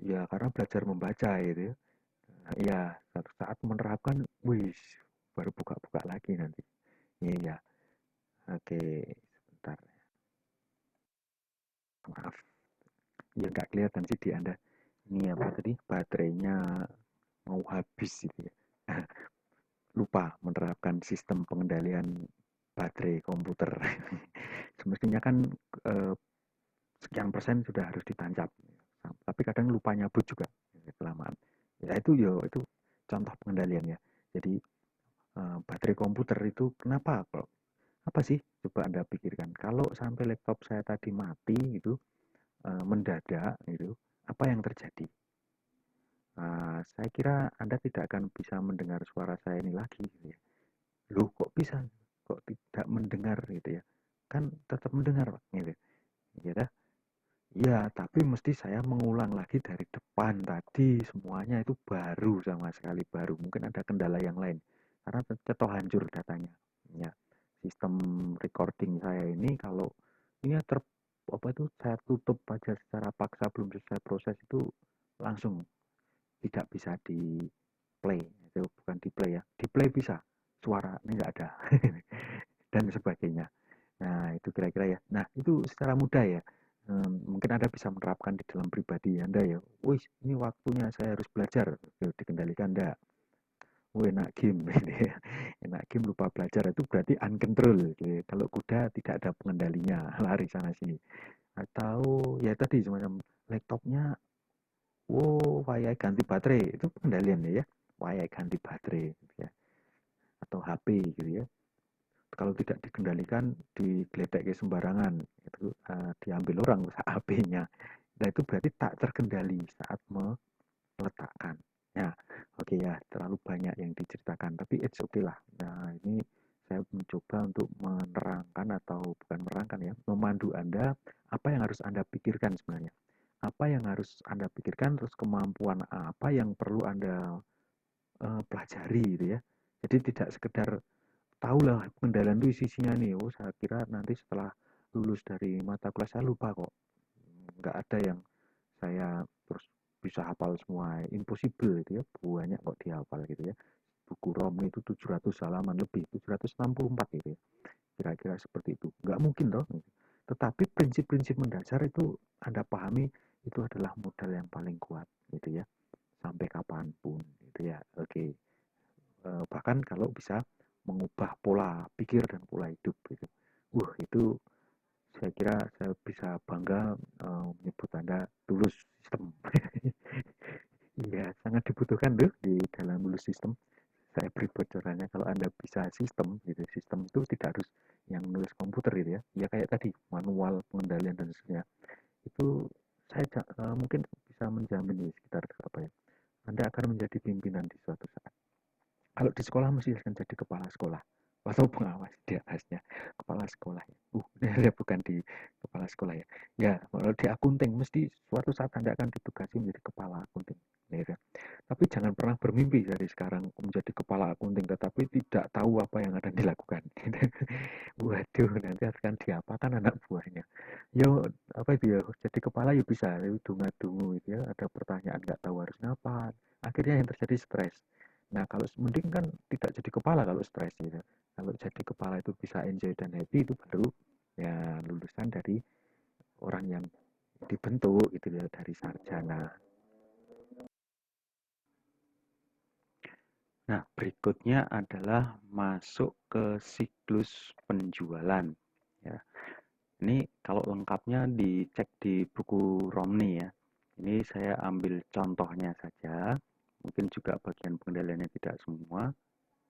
Ya karena belajar membaca gitu ya. Nah, ya, suatu saat menerapkan, wih, baru buka-buka lagi nanti. Iya, oke, sebentar. Maaf, ya nggak kelihatan sih di Anda. Ini apa tadi? Baterainya mau habis gitu ya. Lupa menerapkan sistem pengendalian baterai komputer. Semestinya kan eh, sekian persen sudah harus ditancap. Tapi kadang lupa nyabut juga kelamaan. Ya itu yo itu contoh pengendalian ya. Jadi baterai komputer itu kenapa kalau apa sih coba Anda pikirkan kalau sampai laptop saya tadi mati gitu mendadak gitu apa yang terjadi. Saya kira Anda tidak akan bisa mendengar suara saya ini lagi gitu ya. Loh kok bisa kok tidak mendengar gitu ya, kan tetap mendengar Pak gitu ya. Ya tapi mesti saya mengulang lagi dari depan tadi semuanya itu baru sama sekali baru, mungkin ada kendala yang lain karena tercetok hancur datanya ya. Sistem recording saya ini kalau ini apa itu saya tutup aja secara paksa belum selesai proses itu langsung tidak bisa di play, itu bukan di play ya, di play bisa suara ini nggak ada dan sebagainya. Nah itu kira-kira ya, nah itu secara mudah ya. Mungkin Anda bisa menerapkan di dalam pribadi Anda ya. Wih, ini waktunya saya harus belajar. Dikendalikan enggak? Enak game ini ya. Enak game lupa belajar itu berarti uncontrol gitu ya. Kalau kuda tidak ada pengendalinya, lari sana sini. Atau ya tadi semacam laptopnya, wow, wayai ganti baterai, itu pengendalian ya. Wayai ganti baterai gitu ya. Atau HP gitu ya. Kalau tidak dikendalikan, digeletek ke sembarangan, itu diambil orang HP-nya. Nah itu berarti tak terkendali saat meletakkan. Ya, oke ya, terlalu banyak yang diceritakan, tapi it's okay lah. Nah, ini saya mencoba untuk menerangkan atau bukan menerangkan ya, memandu Anda apa yang harus Anda pikirkan sebenarnya. Apa yang harus Anda pikirkan, terus kemampuan apa yang perlu Anda pelajari gitu ya. Jadi tidak sekedar tahulah pengendalian itu sisinya nih. Oh, saya kira nanti setelah lulus dari mata kuliah saya lupa kok. Nggak ada yang saya terus bisa hafal semua, impossible gitu ya, banyak kok dihafal gitu ya. Buku Romni itu 700 halaman lebih, 764 gitu ya, kira-kira seperti itu, nggak mungkin toh. Tetapi prinsip-prinsip mendasar itu Anda pahami, itu adalah modal yang paling kuat gitu ya, sampai kapanpun gitu ya. Oke. Bahkan kalau bisa mengubah pola pikir dan pola hidup gitu, itu saya kira saya bisa bangga menyebut Anda lulus sistem. Iya, sangat dibutuhkan tuh di dalam lulus sistem. Saya beri bocorannya, kalau Anda bisa sistem gitu, sistem itu tidak harus yang nulis komputer gitu ya. Ya kayak tadi, manual, pengendalian dan sebagainya. Itu saya mungkin bisa menjamin nih sekitar apa ya, Anda akan menjadi pimpinan di suatu saat. Kalau di sekolah mesti akan jadi kepala sekolah atau pengawas di atasnya kepala sekolah ya. Ya bukan di kepala sekolah ya. Ya, kalau di akunting mesti suatu saat Anda akan ditugasi menjadi kepala akunting. Ya kan? Tapi jangan pernah bermimpi dari sekarang menjadi kepala akunting tetapi tidak tahu apa yang akan dilakukan. Waduh, nanti akan diapakan anak buahnya. Yo, apa itu ya? Jadi kepala ya bisa, dunga-dungu gitu ya. Ada pertanyaan nggak tahu harus ngapa. Akhirnya yang terjadi stres. Nah, kalau mending kan tidak jadi kepala kalau stres gitu. Kalau jadi kepala itu bisa enjoy dan happy, itu baru ya lulusan dari orang yang dibentuk gitu ya, dari sarjana. Nah, berikutnya adalah masuk ke siklus penjualan. Ya, ini kalau lengkapnya dicek di buku Romney ya. Ini saya ambil contohnya saja. Mungkin juga bagian pengendaliannya tidak semua,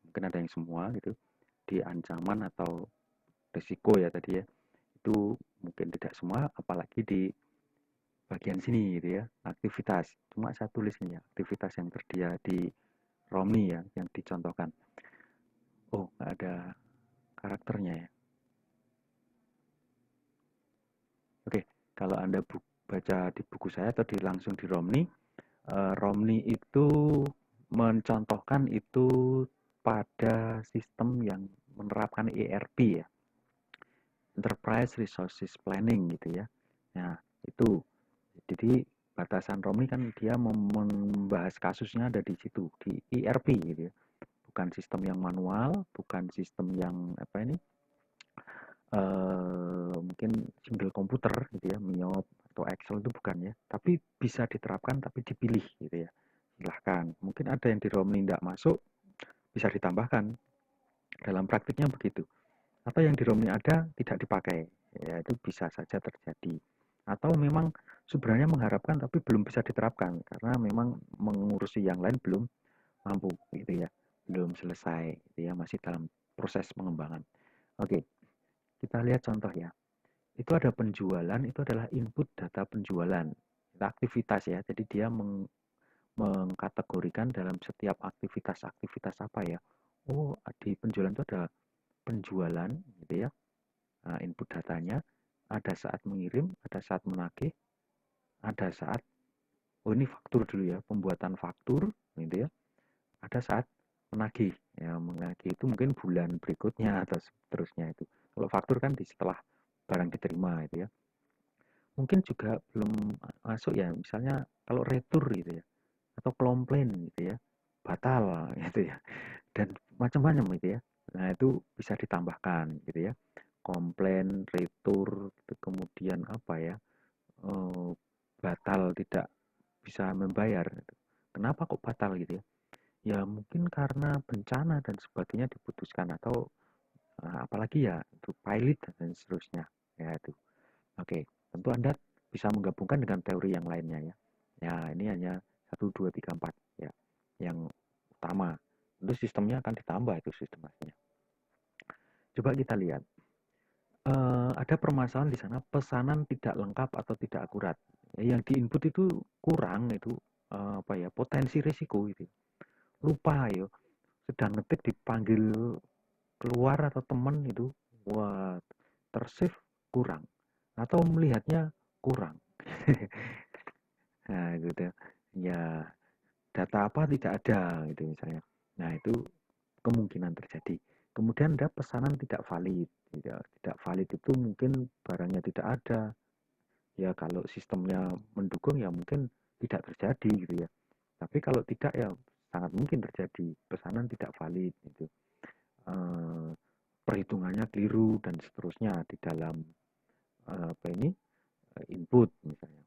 mungkin ada yang semua gitu. Di ancaman atau risiko ya tadi ya. Itu mungkin tidak semua, apalagi di bagian sini gitu ya, aktivitas. Cuma saya tulis ini ya, aktivitas yang tersedia di Romney ya, yang dicontohkan. Oh, nggak ada karakternya ya. Oke, kalau Anda baca di buku saya atau langsung di Romney, Romney itu mencontohkan itu pada sistem yang menerapkan ERP ya, Enterprise Resources Planning gitu ya. Nah, itu. Jadi batasan Romney kan dia membahas kasusnya ada di situ, di ERP gitu ya. Bukan sistem yang manual, bukan sistem yang apa ini, mungkin single komputer gitu ya, Miyop atau Excel itu bukan ya, tapi bisa diterapkan tapi dipilih gitu ya. Silahkan, mungkin ada yang di Romney tidak masuk, bisa ditambahkan. Dalam praktiknya begitu. Atau yang di Romney ada tidak dipakai, ya itu bisa saja terjadi. Atau memang sebenarnya mengharapkan tapi belum bisa diterapkan karena memang mengurusi yang lain belum mampu gitu ya, belum selesai gitu ya, masih dalam proses pengembangan. Oke, kita lihat contoh ya. Itu ada penjualan, itu adalah input data penjualan. Itu aktivitas ya. Jadi dia mengkategorikan dalam setiap aktivitas apa ya. Oh, di penjualan itu ada penjualan gitu ya. Nah, input datanya ada saat mengirim, ada saat menagih, ada saat oh ini faktur dulu ya, pembuatan faktur gitu ya. Ada saat menagih. Ya, menagih itu mungkin bulan berikutnya atau seterusnya itu. Kalau faktur kan di setelah barang diterima itu ya. Mungkin juga belum masuk ya, misalnya kalau retur gitu ya, atau komplain gitu ya, batal gitu ya, dan macam-macam gitu ya. Nah itu bisa ditambahkan gitu ya, komplain, retur, kemudian apa ya, bisa membayar. Kenapa kok batal gitu ya? Ya mungkin karena bencana dan sebagainya diputuskan, atau apalagi ya itu pilot dan seterusnya. Ya itu. Oke, tentu Anda bisa menggabungkan dengan teori yang lainnya ya. Ya, ini hanya 1, 2, 3, 4 ya. Yang utama. Tentu sistemnya akan ditambah itu sistem aslinya. Coba kita lihat. Ada permasalahan di sana, pesanan tidak lengkap atau tidak akurat. Yang diinput itu kurang, itu apa ya, potensi risiko itu. Lupa ya, sedang ngetik dipanggil keluar atau teman itu, wah, tersave kurang atau melihatnya kurang. Nah, gitu ya, data apa tidak ada gitu misalnya. Nah, itu kemungkinan terjadi. Kemudian ada pesanan tidak valid. Tidak valid itu mungkin barangnya tidak ada. Ya kalau sistemnya mendukung ya mungkin tidak terjadi gitu ya. Tapi kalau tidak ya sangat mungkin terjadi pesanan tidak valid gitu. Eh, Perhitungannya keliru dan seterusnya di dalam apa ini input misalnya.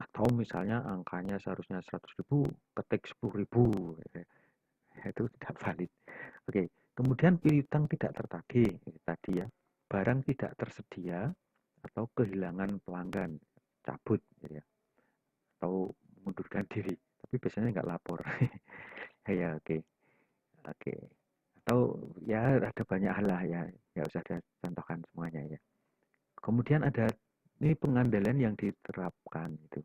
Atau misalnya angkanya seharusnya 100.000 ketik 10.000, itu tidak valid. Oke, kemudian piutang tidak tertagih tadi ya, barang tidak tersedia atau kehilangan pelanggan, cabut gitu ya, atau mengundurkan diri, tapi biasanya nggak lapor. Ya oke, oke. Atau ya ada banyak hal lah ya, nggak usah contohkan semuanya ya. Kemudian ada ini pengendalian yang diterapkan itu.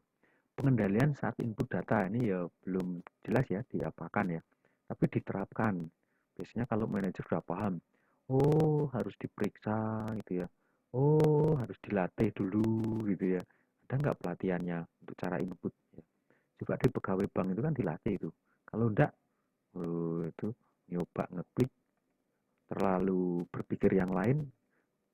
Pengendalian saat input data ini ya belum jelas ya diapakan ya, tapi diterapkan. Biasanya kalau manajer sudah paham, oh harus diperiksa gitu ya, oh harus dilatih dulu gitu ya. Ada nggak pelatihannya untuk cara input ya? Coba di pegawai bank itu kan dilatih itu. Kalau enggak, itu nyoba ngeklik, terlalu berpikir yang lain,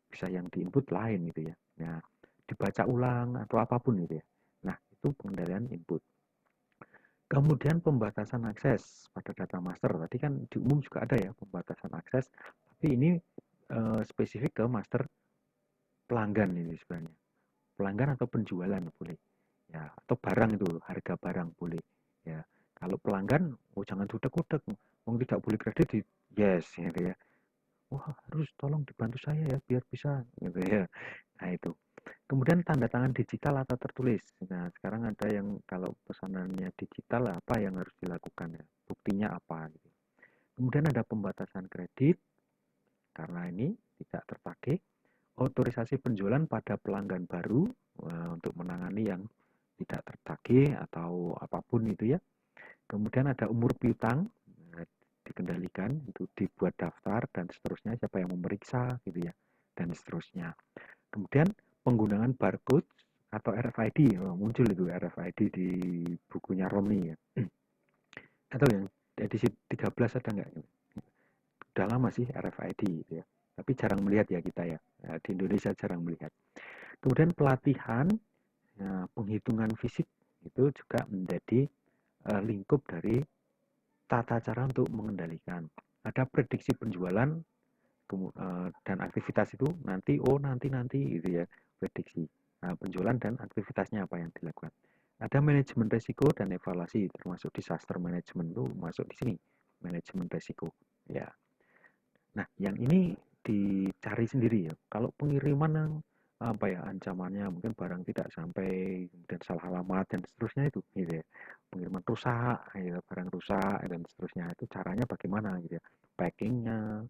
bisa yang diinput lain gitu ya. Nah, dibaca ulang atau apapun gitu ya. Nah, itu pengendalian input. Kemudian pembatasan akses pada data master. Tadi kan di umum juga ada ya pembatasan akses, tapi ini spesifik ke master pelanggan ini sebenarnya. Pelanggan atau penjualan boleh. Ya, atau barang itu, harga barang boleh. Ya, kalau pelanggan, oh jangan jutek-jutek. Wong tidak boleh kredit, yes gitu ya. Wah, harus tolong dibantu saya ya biar bisa gitu ya. Nah, itu. Kemudian tanda tangan digital atau tertulis. Nah, sekarang ada yang kalau pesanannya digital apa yang harus dilakukan ya? Buktinya apa gitu. Kemudian ada pembatasan kredit karena ini tidak terpakai. Otorisasi penjualan pada pelanggan baru untuk menangani yang tidak tertagih atau apapun itu ya. Kemudian ada umur piutang dikendalikan, itu dibuat daftar dan seterusnya, siapa yang memeriksa gitu ya, dan seterusnya. Kemudian penggunaan barcode atau RFID, muncul itu RFID di bukunya Romni ya. Atau yang edisi 13 ada nggak? Udah lama sih RFID gitu ya. Tapi jarang melihat ya kita ya. Di Indonesia jarang melihat. Kemudian pelatihan, ya, penghitungan fisik itu juga menjadi lingkup dari tata cara untuk mengendalikan. Ada prediksi penjualan dan aktivitas itu nanti, nanti gitu ya, prediksi penjualan dan aktivitasnya apa yang dilakukan. Ada manajemen risiko dan evaluasi, termasuk disaster management itu masuk di sini, manajemen risiko ya. Nah, yang ini dicari sendiri ya. Kalau pengiriman yang apa ya, ancamannya mungkin barang tidak sampai, kemudian salah alamat dan seterusnya itu gitu ya. Pengiriman rusak, ya, barang rusak dan seterusnya, itu caranya bagaimana gitu ya. Packingnya,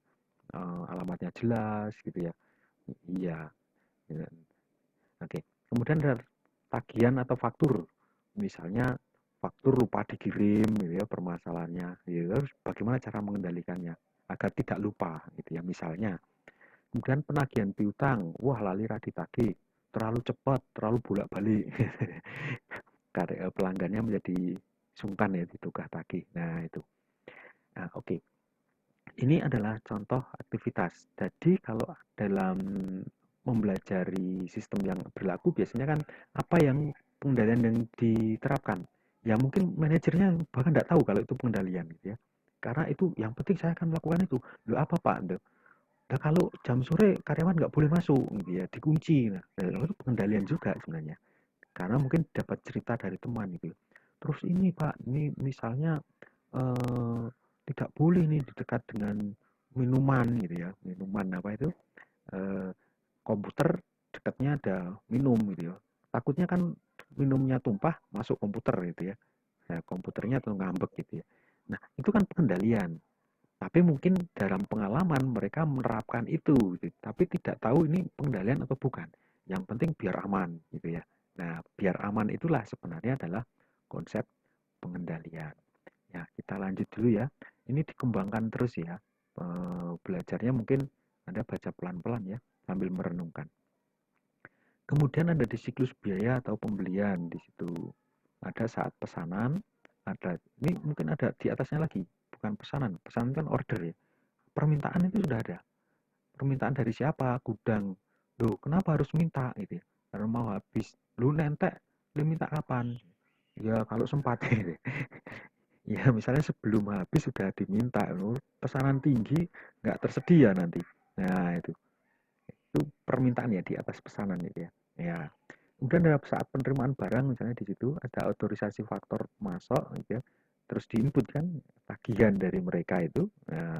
alamatnya jelas gitu ya. Iya. Gitu. Oke. Kemudian ada tagihan atau faktur. Misalnya faktur lupa dikirim gitu ya, permasalahannya. Ya, terus bagaimana cara mengendalikannya agar tidak lupa gitu ya misalnya. Kemudian penagihan piutang, wah lali ra ditagih, terlalu cepat, terlalu bolak-balik. Karena pelanggannya menjadi sungkan ya ditukar tagih. Nah, itu. Nah, oke. Ini adalah contoh aktivitas. Jadi kalau dalam mempelajari sistem yang berlaku biasanya kan apa yang pengendalian yang diterapkan. Ya mungkin manajernya bahkan tidak tahu kalau itu pengendalian gitu ya. Karena itu yang penting saya akan melakukan itu. Loh apa Pak? Nah kalau jam sore karyawan nggak boleh masuk gitu ya, dikunci. Nah, itu pengendalian juga sebenarnya. karena mungkin dapat cerita dari teman gitu. Terus ini Pak, ini misalnya eh, tidak boleh nih dekat dengan minuman gitu ya, minuman apa itu, eh, komputer dekatnya ada minum gitu ya. Takutnya kan minumnya tumpah masuk komputer gitu ya. Nah, komputernya tuh ngambek gitu ya. Nah, itu kan pengendalian. Tapi mungkin dalam pengalaman mereka menerapkan itu, gitu. Tapi tidak tahu ini pengendalian atau bukan. Yang penting biar aman, gitu ya. Nah, biar aman itulah sebenarnya adalah konsep pengendalian. Ya, kita lanjut dulu ya. Ini dikembangkan terus ya. Belajarnya mungkin Anda baca pelan-pelan ya, sambil merenungkan. Kemudian ada di siklus biaya atau pembelian di situ. Ada saat pesanan, ada ini mungkin ada di atasnya lagi, bukan pesanan. Pesanan kan order ya. Permintaan itu sudah ada. Permintaan dari siapa? Gudang. Loh, kenapa harus minta gitu ya? Karena mau habis. Lu nentek, lu minta kapan? Ya kalau sempat gitu. Ya misalnya sebelum habis sudah diminta, pesanan tinggi nggak tersedia nanti. Nah itu permintaan ya di atas pesanan gitu ya. Ya. Kemudian ada saat penerimaan barang misalnya di situ ada otorisasi faktor masuk gitu ya. Terus diinput kan tagihan dari mereka itu. Nah,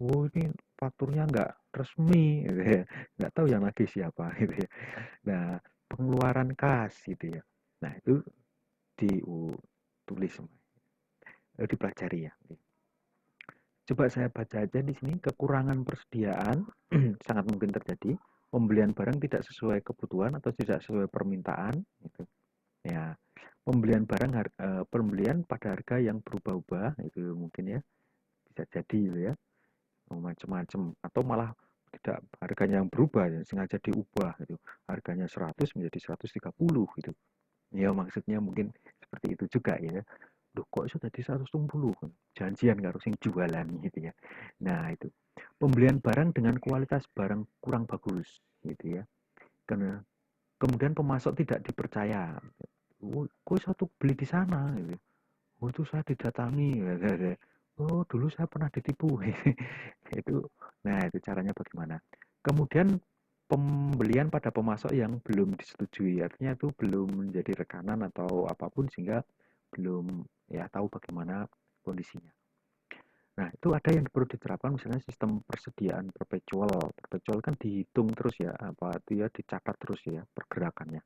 oh ini fakturnya nggak resmi gitu ya. Nggak tahu yang lagi siapa gitu ya. Nah, pengeluaran kas gitu ya. Nah, itu ditulis semua, dipelajari ya. Coba saya baca aja di sini, kekurangan persediaan sangat mungkin terjadi. Pembelian barang tidak sesuai kebutuhan atau tidak sesuai permintaan gitu. Ya, pembelian pada harga yang berubah-ubah itu mungkin ya, bisa jadi gitu ya. Macam-macam atau malah tidak harganya yang berubah ya, sengaja diubah gitu. Harganya 100 menjadi 130 gitu. Ya maksudnya mungkin seperti itu juga ya. Loh kok sudah di 130? Janjian karo sing jualan gitu ya. Nah, itu. Pembelian barang dengan kualitas barang kurang bagus gitu ya. Karena kemudian pemasok tidak dipercaya. Oh, kok satu beli di sana gitu. Oh, itu saya didatangi. Oh, dulu saya pernah ditipu. Itu nah, itu caranya bagaimana. Kemudian pembelian pada pemasok yang belum disetujui, artinya itu belum menjadi rekanan atau apapun sehingga belum ya tahu bagaimana kondisinya. Nah, itu ada yang perlu diterapkan misalnya sistem persediaan perpetual. Perpetual kan dihitung terus ya, apa itu ya dicatat terus ya pergerakannya.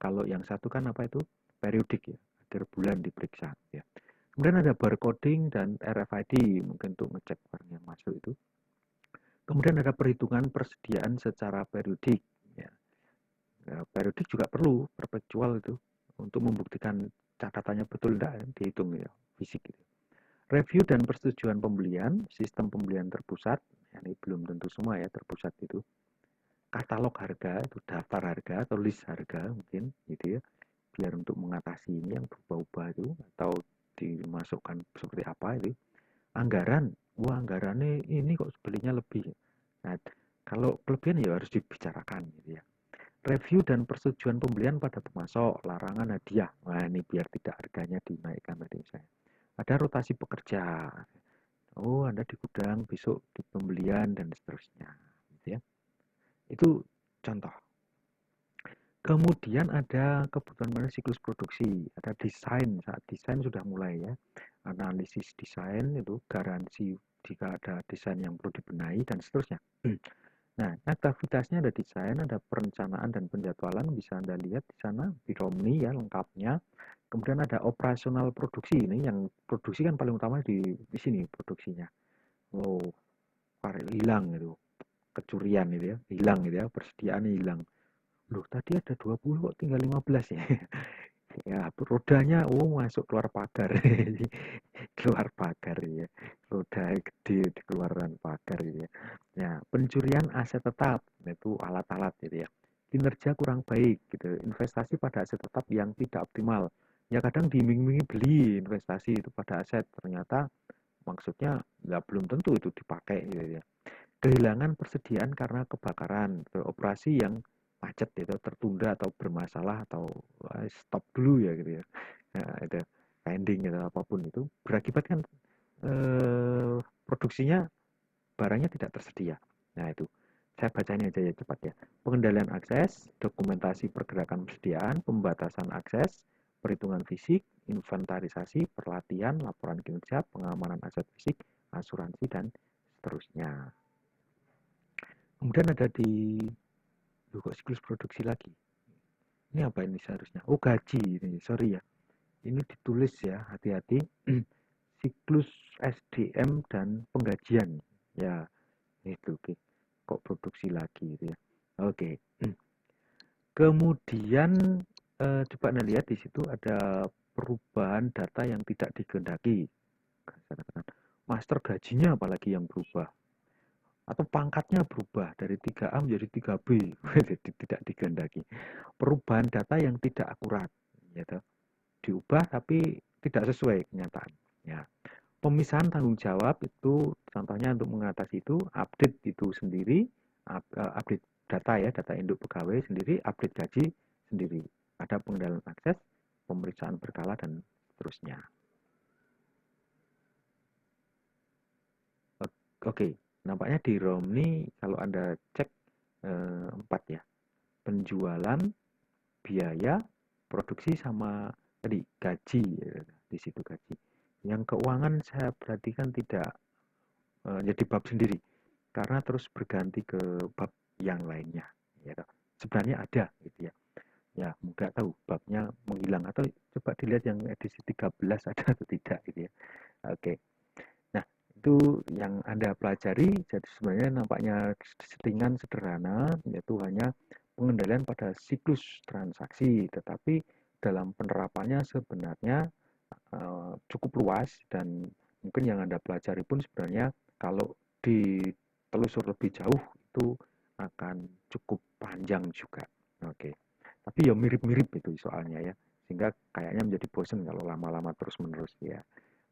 Kalau yang satu kan apa itu periodik ya, akhir bulan diperiksa ya. Kemudian ada barcoding dan RFID mungkin untuk ngecek barang yang masuk itu. Kemudian ada perhitungan persediaan secara periodik ya. Ya, periodik juga perlu perpetual itu untuk membuktikan catatannya betul tidak dihitung ya fisik gitu. Review dan persetujuan pembelian, sistem pembelian terpusat, ya, ini belum tentu semua ya terpusat itu. Katalog harga itu daftar harga atau list harga mungkin gitu ya, biar untuk mengatasi ini yang berubah-ubah itu atau dimasukkan seperti apa itu. Anggaran, wah anggarannya ini kok belinya lebih. Nah, kalau kelebihan ya harus dibicarakan gitu ya. Review dan persetujuan pembelian pada pemasok, larangan hadiah. Nah, ini biar tidak harganya dinaikkan tadi misalnya. Ada rotasi pekerja. Oh, Anda di gudang, besok di pembelian dan seterusnya. Gitu ya. Itu contoh. Kemudian ada kebutuhan mana siklus produksi, ada desain. Saat desain sudah mulai ya. Analisis desain itu garansi jika ada desain yang perlu dibenahi dan seterusnya. Nah, aktivitasnya ada desain, ada perencanaan dan penjadwalan, bisa Anda lihat di sana di Romni ya lengkapnya. Kemudian ada operasional produksi, ini yang produksi kan paling utama di sini produksinya. Oh, hilang itu, kecurian itu ya, hilang gitu ya, persediaan hilang. Loh, tadi ada 20 kok tinggal 15 ya. Ya, rodanya masuk keluar pagar. Keluar pagar ya. Roda gede di keluaran pagar gitu ya. Ya, pencurian aset tetap itu alat-alat gitu ya. Kinerja kurang baik gitu. Investasi pada aset tetap yang tidak optimal. Ya kadang diiming-imingi beli investasi itu pada aset, ternyata maksudnya nggak belum tentu itu dipakai gitu ya. Kehilangan persediaan karena kebakaran, operasi yang macet itu tertunda atau bermasalah atau stop dulu ya gitu ya. Nah, itu pending atau apapun itu berakibat kan produksinya barangnya tidak tersedia. Nah, itu Saya bacain aja ya cepat ya. Pengendalian akses, dokumentasi pergerakan persediaan, pembatasan akses, perhitungan fisik, inventarisasi, pelatihan, laporan kinerja, pengamanan aset fisik, asuransi, dan seterusnya. Kemudian ada di kok siklus produksi lagi. Ini apa ini seharusnya? Oh, gaji ini, sorry ya. Ini ditulis ya, hati-hati. Siklus SDM dan penggajian. Ya, itu kok produksi lagi itu ya. Oke. Kemudian coba Anda lihat di situ ada perubahan data yang tidak dikehendaki. Master gajinya apalagi yang berubah. Atau pangkatnya berubah dari 3A menjadi 3B. Jadi tidak dikehendaki. Perubahan data yang tidak akurat. Gitu. Diubah tapi tidak sesuai kenyataan. Ya. Pemisahan tanggung jawab itu contohnya untuk mengatasi itu update itu sendiri, update data ya, data induk pegawai sendiri, update gaji sendiri. Ada pengendalian akses, pemeriksaan berkala dan seterusnya. Oke, nampaknya di Romni kalau Anda cek 4 ya. Penjualan, biaya, produksi sama tadi gaji di situ gaji. Yang keuangan saya perhatikan tidak jadi bab sendiri karena terus berganti ke bab yang lainnya ya. Sebenarnya ada gitu ya. Ya, nggak tahu babnya menghilang atau coba dilihat yang edisi 13 ada atau tidak gitu ya. Oke. Nah, itu yang Anda pelajari jadi sebenarnya nampaknya settingan sederhana yaitu hanya pengendalian pada siklus transaksi tetapi dalam penerapannya sebenarnya cukup luas dan mungkin yang Anda pelajari pun sebenarnya kalau ditelusur lebih jauh itu akan cukup panjang juga. Oke. Tapi ya mirip-mirip itu soalnya ya. Sehingga kayaknya menjadi bosan kalau lama-lama terus-menerus ya.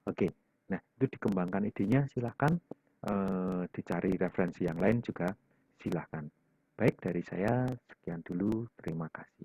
Oke. Nah, itu dikembangkan idenya silahkan dicari referensi yang lain juga silahkan. Baik dari saya sekian dulu. Terima kasih.